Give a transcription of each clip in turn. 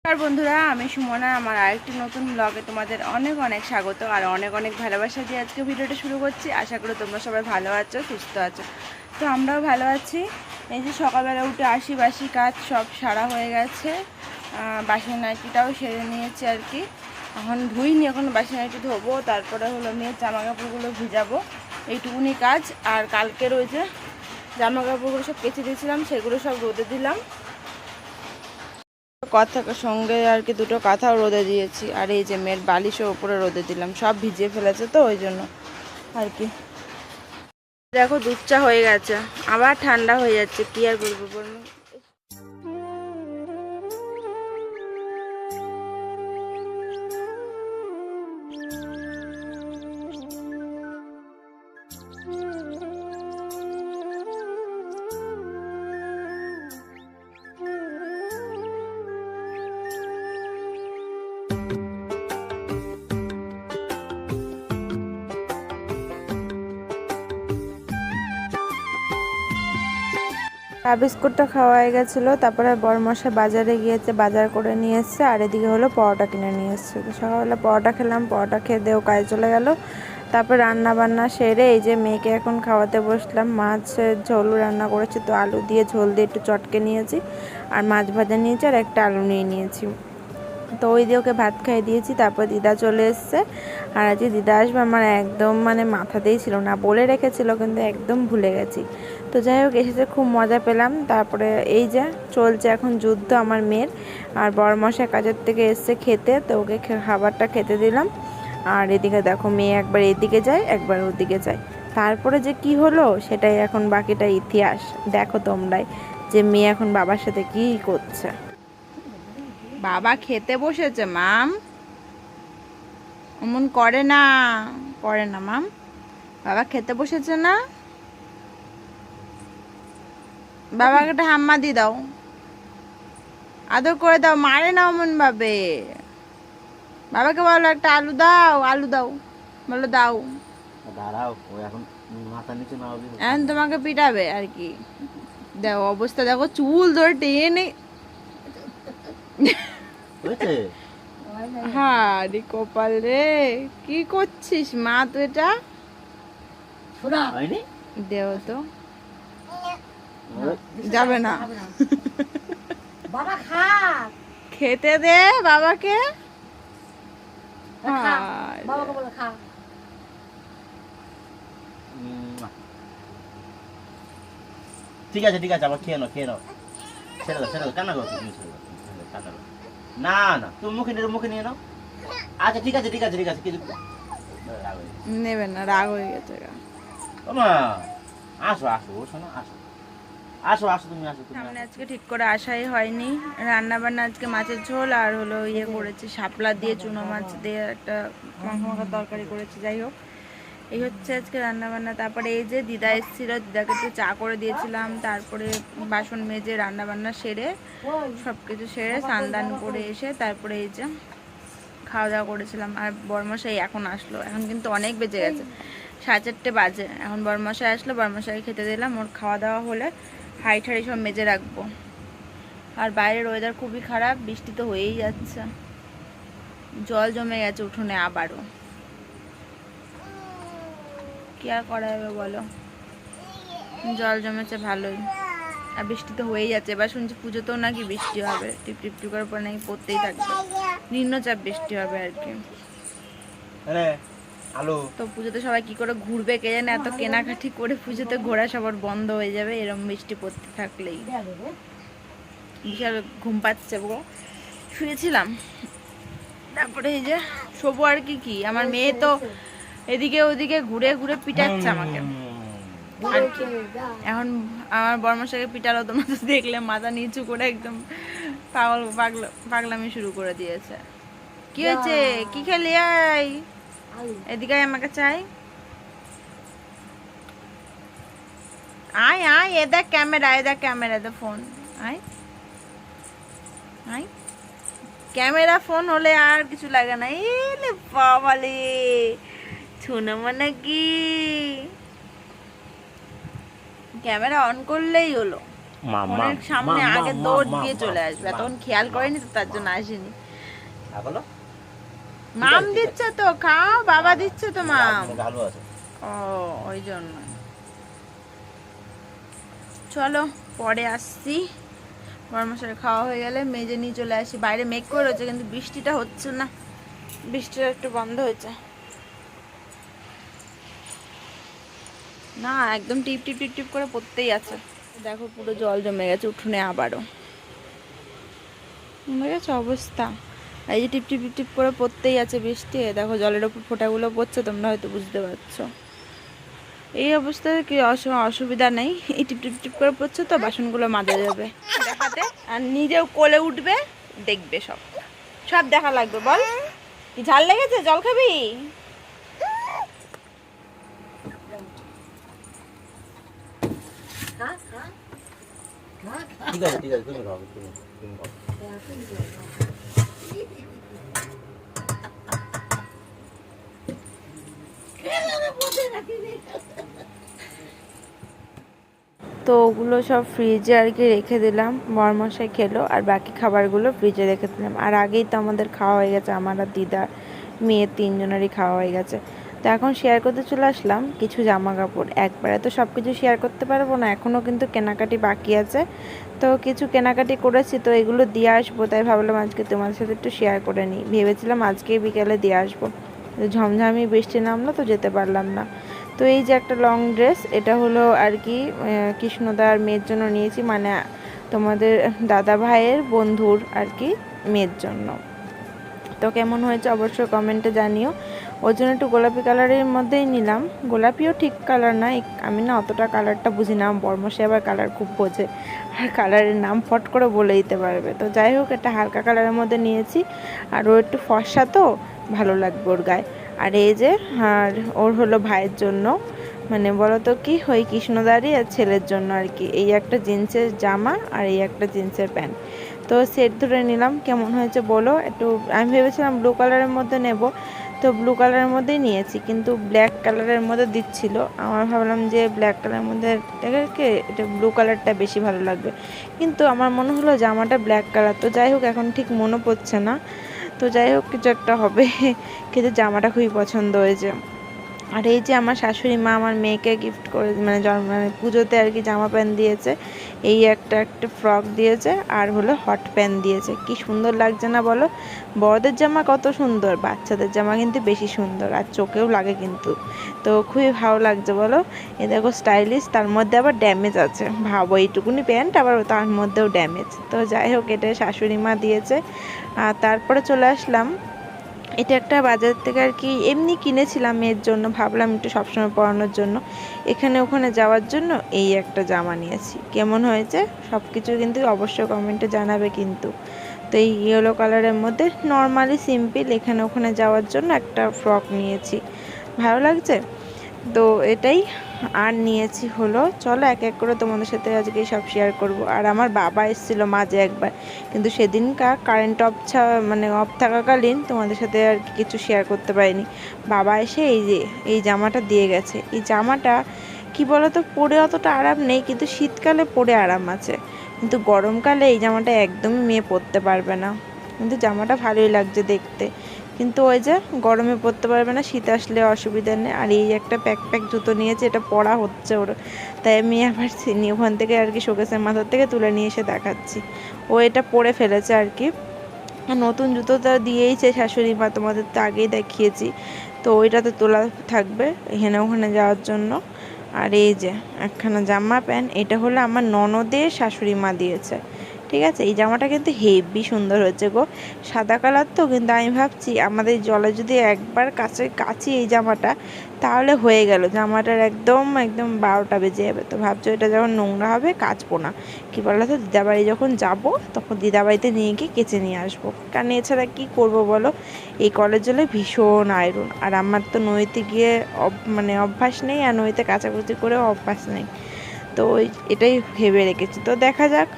আর বন্ধুরা, আমি সুমনা। আমার আরেকটি নতুন ব্লগে তোমাদের অনেক অনেক স্বাগত আর অনেক অনেক ভালোবাসা দিয়ে আজকে ভিডিওটা শুরু করছি। আশা করি তোমরা সবাই ভালো আছো, সুস্থ আছো। তো আমরাও ভালো আছি। এই যে সকালবেলা উঠে বাসি কাজ সব সারা হয়ে গেছে। বাসি নাইটিটাও সেরে নিয়েছি আর কি। এখন ধুইনি, এখন বাসি নাইটি ধোবো, তারপরে হলো মেয়ের জামা কাপড়গুলো ভিজাবো, এইটুকুনি কাজ। আর কালকে রয়েছে জামা কাপড়গুলো সব কেচে দিয়েছিলাম, সেগুলো সব রোদে দিলাম। কথার সঙ্গে আর কি দুটো কাঁথাও রোদে দিয়েছি। আর এই যে মেয়ের বালিশও উপরে রোদে দিলাম, সব ভিজিয়ে ফেলেছে তো ওই জন্য আর কি। দেখো দুধ চা হয়ে গেছে, আবার ঠান্ডা হয়ে যাচ্ছে, কি আর বলবো বলবো। চা বিস্কুটটা খাওয়া হয়ে গেছিলো, তারপরে বড়মশাই বাজারে গিয়েছে, বাজার করে নিয়ে এসছে। আর এদিকে হলো পরোটা কিনে নিয়ে এসছে। তো সকালবেলা পরোটা খেলাম, পরোটা খেয়ে দেও কাজে চলে গেল। তারপর রান্না বান্না সেরে এই যে মেয়েকে এখন খাওয়াতে বসলাম। মাছের ঝোল রান্না করেছি, তো আলু দিয়ে ঝোল দিয়ে একটু চটকে নিয়েছি, আর মাছ ভাজা নিয়েছি, আর একটা আলু নিয়ে নিয়েছি। তো ওই দিয়ে ওকে ভাত খাইয়ে দিয়েছি। তারপর দিদা চলে এসছে। আর আজকে দিদা আসবে আমার একদম মাথাতেই ছিল না, বলে রেখেছিল কিন্তু একদম ভুলে গেছি। তো যাই হোক, এসেছে, খুব মজা পেলাম। তারপরে এই যে চলছে এখন যুদ্ধ আমার মেয়ের। আর বড়মশাই কাজের থেকে এসছে খেতে, তো ওকে খাবারটা খেতে দিলাম। আর এদিকে দেখো মেয়ে একবার এদিকে যায় একবার ওদিকে যায়। তারপরে যে কি হলো সেটাই এখন বাকিটা ইতিহাস, দেখো তোমরাই যে মেয়ে এখন বাবার সাথে কি করছে। বাবা খেতে বসেছে মাম, অমন করে না, করে না মাম। বাবা খেতে বসেছে না, বাবাকে একটা হাম্মা দিয়ে দাও, আদর করে দাও, মারে না অমন ভাবে। বাবাকে বলো একটা আলু দাও, আলু দাও, বলো দাও। এখন তোমাকে পিটাবে আর কি। দেখো অবস্থা, দেখো চুল ধরে টেনে। হ্যাঁ রে কপাল রে, কি করছিস মা? তো এটা দেও তো, যাবে না, বাবা খা, খেতে দে বাবাকে। বাবাকে বলে খা। ঠিক আছে ঠিক আছে, আবার খেয়ে নাও, খেয়ে নাও, ছেড়ে দাও ছেড়ে দাও, কান্না করো তুমি, ছেড়ে দাও, কান্না করো না না, তুমি মুখে নিয়ে নাও। আচ্ছা ঠিক আছে ঠিক আছে ঠিক আছে, কিছু নেবে না, রাগ হয়ে গেছে। মা আসো আসো, ও শোনো, আসো আসো আসো, তুমি আসো। সামনে আজকে ঠিক করে আসাই হয়নি। রান্না বান্না আজকে মাছের ঝোল আর হলো ইয়ে করেছি, শাপলা দিয়ে চুনো মাছ দিয়ে একটা মাখা মাখা তরকারি করেছি। যাই হোক, এই হচ্ছে আজকে রান্না বান্না। তারপরে এই যে দিদা এসেছিল, দিদাকে একটু চা করে দিয়েছিলাম। তারপরে বাসন মেজে রান্না বান্না সেরে সব কিছু সেরে স্নান করে এসে তারপরে এই যে খাওয়া দাওয়া করেছিলাম। আর বড়মশাই এখন আসলো, এখন কিন্তু অনেক বেজে গেছে, 4:30 বাজে। এখন বড়মশাই আসলো, বড়মশাই খেতে দিলাম। ওর খাওয়া দাওয়া হলে হাঁড়ি ঠাড়ি সব মেজে রাখবো। আর বাইরের ওয়েদার খুবই খারাপ, বৃষ্টি তো হয়েই যাচ্ছে, জল জমে গেছে উঠোনে আবারও। কি আর করা যাবে বলো, জল জমেছে ভালোই, আর বৃষ্টি তো হয়েই যাচ্ছে। এবার শুনছি পুজোতেও নাকি বৃষ্টি হবে, টিপ টিপ টিপ করে পরে নাকি পড়তেই থাকবে, নিম্নচাপ বৃষ্টি হবে আর কি। তো পুজোতে সবাই কি করে ঘুরবে কে জানে, এত কেনাকাটি করে পুজোতে ঘোরা সবার বন্ধ হয়ে যাবে এরকম বৃষ্টি পড়তে থাকলেই। বিশাল ঘুম পাচ্ছে, শুয়েছিলাম। তারপরে এই যে শোবো আর কি আমার মেয়ে তো এদিকে ওদিকে ঘুরে ঘুরে পিটাচ্ছে আমাকে আর কি। এখন আমার বড়মশাইকে পিটালো, তোমরা তো দেখলে, মাথা নিচু করে একদম পাগলামি শুরু করে দিয়েছে। কি হয়েছে, কি খেলি? আয় এদিকে আমাকে চাই, আয় আয়, এ দেখ ক্যামেরা, এ দেখ ক্যামেরা, দে ফোন, আয় আয়। ক্যামেরা ফোন হলে আর কিছু লাগে না। এলে বাবালে, শোনা মানে কি, ক্যামেরা অন করলেই হলো। মা মা ফোনের সামনে আগে দৌড় দিয়ে চলে আসবে, তখন খেয়াল করেনি তো তার জন্য আসেনি। বলো মাম দিচ্ছে তো, খাও, বাবা দিচ্ছে তো মাম। ভালো আছে। ও ওই জন্য। চলো পরে আসছি, বড়মশাই খাওয়া হয়ে গেলে মেজে নিয়ে চলে আসি। বাইরে মেঘ করে রয়েছে কিন্তু বৃষ্টিটা হচ্ছে না, বৃষ্টিটা একটু বন্ধ হয়েছে না, একদম টিপ টিপ টিপ টিপ করে পড়তেই আছে। দেখো পুরো জল জমে গেছে উঠোনে, আবারও জমে গেছে অবস্থা। এই যে টিপ টিপ টিপ টিপ করে পড়তেই আছে বৃষ্টি, দেখো জলের ওপর ফোঁটাগুলো পড়ছে, তোমরা হয়তো বুঝতে পারছো। এই অবস্থায় কি অসুবিধা নেই, এই টিপ টিপ টিপ করে পড়ছে তো, বাসনগুলো মাজা যাবে দেখাতে, আর নিজেও কোলে উঠবে, দেখবে সব সব দেখা লাগবে। বল কি ঝাল লেগেছে, জল খাবি? ঠিক আছে ঠিক আছে, তুমি খাও, তুমি খাও। তো ওগুলো সব ফ্রিজে আর কি রেখে দিলাম, বরমশাই খেলো, আর বাকি খাবারগুলো ফ্রিজে রেখে দিলাম। আর আগেই তো আমাদের খাওয়া হয়ে গেছে, আমার আর দিদার মেয়ে তিনজনেরই খাওয়া হয়ে গেছে। তো এখন শেয়ার করতে চলে আসলাম কিছু জামা কাপড়। একবারে তো সব কিছু শেয়ার করতে পারবো না, এখনও কিন্তু কেনাকাটি বাকি আছে। তো কিছু কেনাকাটি করেছি, তো এগুলো দিয়ে আসবো, তাই ভাবলাম আজকে তোমাদের সাথে একটু শেয়ার করে নিই। ভেবেছিলাম আজকে বিকেলে দিয়ে আসবো, ঝমঝামি বৃষ্টি নামলো তো যেতে পারলাম না। তো এই যে একটা লং ড্রেস, এটা হলো আর কি কৃষ্ণদার মেয়ের জন্য নিয়েছি, মানে তোমাদের দাদা ভাইয়ের বন্ধুর আর কি মেয়ের জন্য। তো কেমন হয়েছে অবশ্যই কমেন্টে জানিও। ওর জন্য একটু গোলাপি কালারের মধ্যেই নিলাম, গোলাপিও ঠিক কালার না, আমি না অতটা কালারটা বুঝি না, বর্মশাই আবার কালার খুব বোঝে, আর কালারের নাম ফট করে বলে দিতে পারবে। তো যাই হোক, একটা হালকা কালারের মধ্যে নিয়েছি, আর ও একটু ফর্সা তো ভালো লাগবে ওর গায়ে। আর এই যে, আর ওর হলো ভাইয়ের জন্য, মানে বলো তো কি, ওই কৃষ্ণদারি আর ছেলের জন্য আর কি, এই একটা জিন্সের জামা আর এই একটা জিন্সের প্যান্ট। তো সেট ধরে নিলাম, কেমন হয়েছে বলো একটু। আমি ভেবেছিলাম ব্লু কালারের মধ্যে নেব, তো ব্লু কালারের মধ্যেই নিয়েছি, কিন্তু ব্ল্যাক কালারের মধ্যে দিচ্ছিল, আমার ভাবলাম যে ব্ল্যাক কালারের মধ্যে এটাকে, এটা ব্লু কালারটা বেশি ভালো লাগবে, কিন্তু আমার মনে হলো জামাটা ব্ল্যাক কালার। তো যাই হোক, এখন ঠিক মনে পড়ছে না, তো যাই হোক কিছু একটা হবে, কিন্তু জামাটা খুবই পছন্দ হয়েছে। আর এই যে আমার শাশুড়ি মা আমার মেয়েকে গিফট করে, মানে মানে পুজোতে আর কি জামা প্যান্ট দিয়েছে, এই একটা ফ্রক দিয়েছে, আর হলো হট প্যান্ট দিয়েছে। কি সুন্দর লাগছে না বলো? বড়দের জামা কত সুন্দর, বাচ্চাদের জামা কিন্তু বেশি সুন্দর, আর চোখেও লাগে কিন্তু। তো খুবই ভালো লাগছে বলো। এ দেখো স্টাইলিশ, তার মধ্যে আবার ড্যামেজ আছে, ভাবো এইটুকুনি প্যান্ট আবার তার মধ্যেও ড্যামেজ। তো যাই হোক, এটা শাশুড়ি মা দিয়েছে। আর তারপরে চলে আসলাম, এটা একটা বাজার থেকে আর কি এমনি কিনেছিলাম মেয়ের জন্য, ভাবলাম একটু সবসময় পরানোর জন্য, এখানে ওখানে যাওয়ার জন্য এই একটা জামা নিয়েছি। কেমন হয়েছে সব কিছু কিন্তু অবশ্যই কমেন্টে জানাবে কিন্তু। তো এই ইয়েলো কালারের মধ্যে নর্মালি সিম্পল এখানে ওখানে যাওয়ার জন্য একটা ফ্রক নিয়েছি, ভালো লাগছে তো এটাই। আর নিয়েছি হলো, চলো এক এক করে তোমাদের সাথে আজকে সব শেয়ার করব। আর আমার বাবা এসেছিলো মাঝে একবার, কিন্তু সেদিনকার কারেন্ট অফ মানে অফ থাকাকালীন তোমাদের সাথে আর কিছু শেয়ার করতে পারিনি। বাবা এসে এই যে এই জামাটা দিয়ে গেছে। এই জামাটা কি বলতো, পরে অতটা আরাম নেই, কিন্তু শীতকালে পরে আরাম আছে, কিন্তু গরমকালে এই জামাটা একদমই মেয়ে পরতে পারবে না। কিন্তু জামাটা ভালোই লাগছে দেখতে, কিন্তু ওই যে গরমে পরতে পারবে না, শীত আসলে অসুবিধা নেই। আর এই একটা প্যাক প্যাক জুতো নিয়েছে, এটা পরা হচ্ছে ওর, তাই আমি আবার ওখান থেকে আর কি শোকেসের মাথার থেকে তুলে নিয়ে এসে দেখাচ্ছি। ও এটা পরে ফেলেছে আর কি, নতুন জুতো তো দিয়েইছে শাশুড়ি মা, তোমাদের তো আগেই দেখিয়েছি। তো ওইটা তো তোলা থাকবে এখানে ওখানে যাওয়ার জন্য। আর এই যে একখানা জামা প্যান্ট, এটা হলো আমার ননদের শাশুড়ি মা দিয়েছে, ঠিক আছে। এই জামাটা কিন্তু হেভি সুন্দর হয়েছে গো, সাদা কালার তো, কিন্তু আমি ভাবছি আমাদের জলে যদি একবার কাছে এই জামাটা, তাহলে হয়ে গেল, জামাটার একদম একদম 12টা বেজে যাবে। তো ভাবছো এটা যখন নোংরা হবে কাচবো না, কী বলো তো, দিদাবাড়ি যখন যাব তখন দিদাবাড়িতে নিয়ে গিয়ে কেচে নিয়ে আসবো, কারণ এছাড়া কী করবো বলো, এই কলের জলে ভীষণ আয়রন, আর আমার তো নদীতে গিয়ে মানে অভ্যাস নেই, আর নদীতে কাচাকুচি করেও অভ্যাস নেই। তো এটাই ভেবে রেখেছি, তো দেখা যাক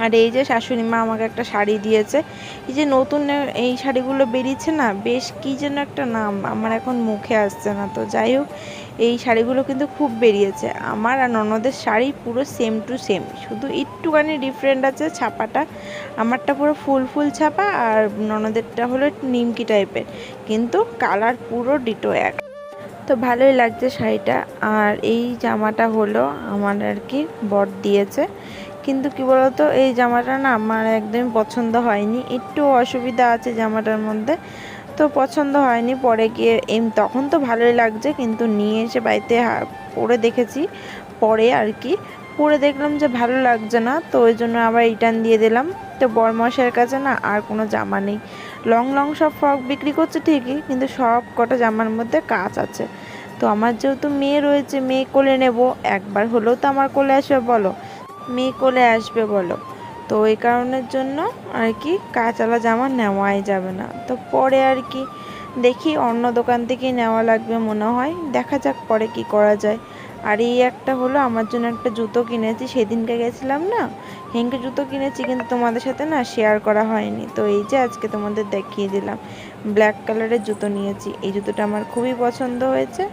আর এই যে শাশুড়ি মা আমাকে একটা শাড়ি দিয়েছে, এই যে নতুন এই শাড়িগুলো বেরিয়েছে না, বেশ কী যেন একটা নাম আমার এখন মুখে আসছে না। তো যাই হোক, এই শাড়িগুলো কিন্তু খুব বেরিয়েছে। আমার আর ননদের শাড়ি পুরো সেম টু সেম, শুধু একটুখানি ডিফারেন্ট আছে ছাপাটা। আমারটা পুরো ফুল ফুল ছাপা আর ননদেরটা হলো নিমকি টাইপের, কিন্তু কালার পুরো ডিটো এক। তো ভালোই লাগছে শাড়িটা। আর এই জামাটা হলো আমার আর কি বর দিয়েছে, কিন্তু কি বলতো এই জামাটা না আমার একদমই পছন্দ হয়নি, একটু অসুবিধা আছে জামাটার মধ্যে, তো পছন্দ হয়নি। পরে গিয়ে তখন তো ভালোই লাগছে, কিন্তু নিয়ে এসে বাড়িতে পরে দেখেছি, পরে আর কি পরে দেখলাম যে ভালো লাগছে না, তো ওই জন্য আবার রিটার্ন দিয়ে দিলাম। তো বরমশাইয়ের কাছে না আর কোনো জামা নেই, লং লং সব ফ্রক বিক্রি করছে ঠিকই, কিন্তু সব কটা জামার মধ্যে কাজ আছে। তো আমার যেহেতু মেয়ে রয়েছে, মেয়ে কোলে নেব, একবার হলেও তো আমার কোলে আসবে বলো, মেয়ে কোলে আসবে বলো, তো এই কারণের জন্য আর কি কাঁচালা জামা নেওয়াই যাবে না। তো পরে আর কি দেখি অন্য দোকান থেকেই নেওয়া লাগবে মনে হয়, দেখা যাক পরে কি করা যায়। আর এই একটা হলো আমার জন্য একটা জুতো কিনেছি, সেদিনকে গেছিলাম না, হেঙ্কে জুতো কিনেছি, কিন্তু তোমাদের সাথে না শেয়ার করা হয়নি। তো এই যে আজকে তোমাদের দেখিয়ে দিলাম, ব্ল্যাক কালারের জুতো নিয়েছি, এই জুতোটা আমার খুবই পছন্দ হয়েছে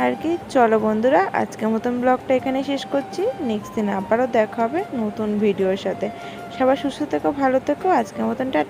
আর কি। চলো বন্ধুরা, আজকের মতন ব্লগটা এখানে শেষ করছি, নেক্সট দিন আবারও দেখা হবে নতুন ভিডিওর সাথে। সবাই সুস্থ থেকো, ভালো থেকো, আজকের মতন টাটা।